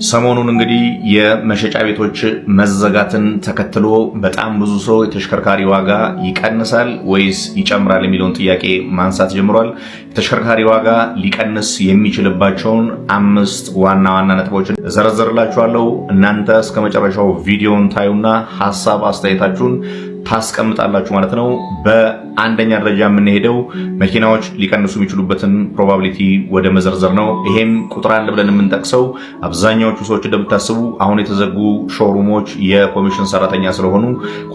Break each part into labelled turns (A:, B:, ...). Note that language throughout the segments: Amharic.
A: ሰሞኑን እንግዲህ የመሸጫ ቤቶች መዘጋትን ተከትሎ በጣም ብዙ ሰው የተሽከርካሪ ዋጋ ይቀንሳል ወይስ ይጨምራል የሚለውን ጥያቄ ማንሳት ጀምሯል። የተሽከርካሪ ዋጋ ሊቀንስ የሚችልባቸውን 5 ዋና ዋና ነጥቦችን ዘረዘርላችኋለሁ። እናንተ እስከ መጨረሻው ቪዲዮን ታዩና ሐሳብ አስተያየታችሁን ታስቀምጣላችሁ ማለት ነው። በአንደኛ ደረጃ የምንሄደው መኪናዎች ሊቀንሱ የሚችሉበትን ፕሮባቢሊቲ ወደ መዘርዘር ነው። ይሄም ቁጥር 1 ብለን የምንጠቅሰው አብዛኛዎቹ ሰዎች እንደምታስቡ አሁን የተዘጉ ሾሩሞች የኮሚሽን ሰራተኛ ስለሆኑ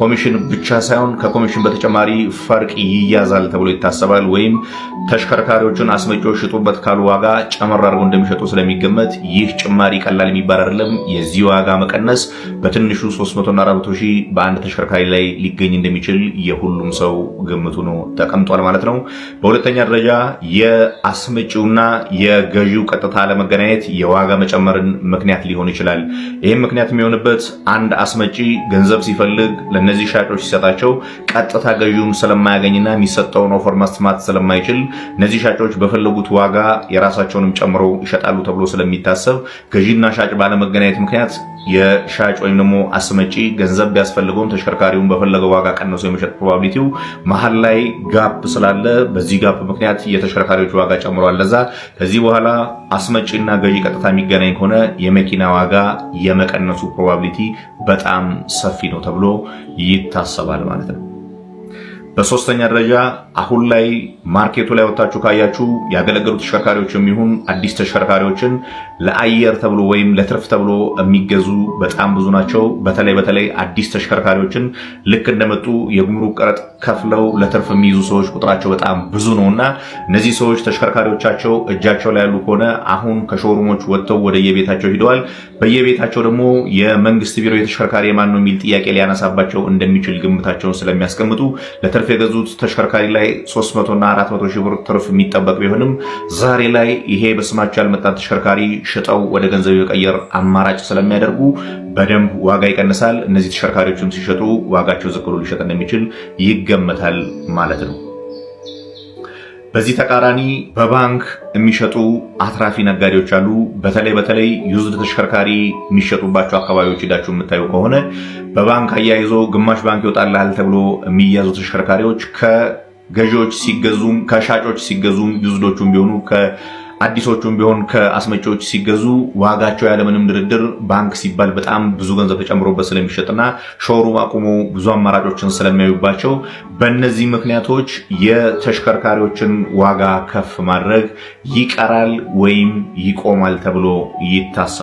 A: ኮሚሽን ብቻ ሳይሆን ከኮሚሽን በተጨማሪ ፈርቅ ይያዛል ተብሎ ይታሰባል። ወይም ተሽከርካሪዎችን አስመጪዎች ሽጡበት ካሉ ዋጋ ጨመር አድርገው እንደሚሸጡ ስለሚገመት ይህ ጭማሪ ቀላል የሚባል አይደለም። የዚህ ዋጋ መቀነስ በትንሹ 300 እና 400 ሺህ በአንድ ተሽከርካሪ ላይ ሊገኝ እንደሚችል የሁሉም ሰው ግምቱ ነው ተቀምጧል ማለት ነው። በሁለተኛ ደረጃ የአስመጪውና የገዢው ቀጥታ አለመገናኘት የዋጋ መጨመርን ምክንያት ሊሆን ይችላል። ይህም ምክንያት የሚሆንበት አንድ አስመጪ ገንዘብ ሲፈልግ ለነዚህ ሻጮች ሲሰጣቸው ቀጥታ ገዢውን ስለማያገኝና የሚሰጠውን ኦፈር ማስማት ስለማይችል እነዚህ ሻጮች በፈለጉት ዋጋ የራሳቸውንም ጨምረው ይሸጣሉ ተብሎ ስለሚታሰብ ገዢና ሻጭ ባለመገናኘት ምክንያት የሻጭ ወይም ደግሞ አስመጪ ገንዘብ ቢያስፈልገውም ተሽከርካሪውን በፈለገው ዋጋ ቀንሶ የመሸጥ ፕሮባቢሊቲው መሃል ላይ ጋፕ ስላለ በዚህ ጋፕ ምክንያት የተሽከርካሪዎች ዋጋ ጨምሯል። ለዛ ከዚህ በኋላ አስመጪና ገዢ ቀጥታ የሚገናኝ ከሆነ የመኪና ዋጋ የመቀነሱ ፕሮባቢሊቲ በጣም ሰፊ ነው ተብሎ ይታሰባል ማለት ነው። በሶስተኛ ደረጃ አሁን ላይ ማርኬቱ ላይ ወጣችሁ ካያችሁ ያገለገሉ ተሽከርካሪዎች የሚሆን አዲስ ተሽከርካሪዎችን ለአየር ተብሎ ወይም ለትርፍ ተብሎ የሚገዙ በጣም ብዙ ናቸው። በተለይ አዲስ ተሽከርካሪዎችን ልክ እንደመጡ የጉምሩክ ቀረጥ ከፍለው ለትርፍ የሚይዙ ሰዎች ቁጥራቸው በጣም ብዙ ነውና እነዚህ ሰዎች ተሽከርካሪዎቻቸው እጃቸው ላይ ያሉ ከሆነ አሁን ከሾሩሞች ወጥተው ወደ የቤታቸው ሂደዋል። በየቤታቸው ደግሞ የመንግስት ቢሮ የተሽከርካሪ ማን ነው የሚል ጥያቄ ሊያነሳባቸው እንደሚችል ግምታቸውን ስለሚያስቀምጡ ለትርፍ የገዙት ተሽከርካሪ ላይ 300 እና 400 ሺህ ብር ትርፍ የሚጠበቅ ቢሆንም ዛሬ ላይ ይሄ በስማቸው ያልመጣ ተሽከርካሪ ሽጠው ወደ ገንዘብ የቀየር አማራጭ ስለሚያደርጉ በደንብ ዋጋ ይቀንሳል። እነዚህ ተሽከርካሪዎችም ሲሸጡ ዋጋቸው ዝቅ ብሎ ሊሸጥ እንደሚችል ይገመታል ማለት ነው። በዚህ ተቃራኒ በባንክ የሚሸጡ አትራፊ ነጋዴዎች አሉ። በተለይ ዩዝድ ተሽከርካሪ የሚሸጡባቸው አካባቢዎች ሄዳችሁ የምታዩ ከሆነ በባንክ አያይዞ ግማሽ ባንክ ይወጣልሃል ተብሎ የሚያዙ ተሽከርካሪዎች ከገዢዎች ሲገዙም ከሻጮች ሲገዙም ዩዝዶቹም ቢሆኑ አዲሶቹም ቢሆን ከአስመጪዎች ሲገዙ ዋጋቸው ያለምንም ድርድር ባንክ ሲባል በጣም ብዙ ገንዘብ ተጨምሮበት ስለሚሸጥና ሾሩም አቁሞ ብዙ አማራጮችን ስለሚያዩባቸው በእነዚህ ምክንያቶች የተሽከርካሪዎችን ዋጋ ከፍ ማድረግ ይቀራል ወይም ይቆማል ተብሎ ይታሰባል።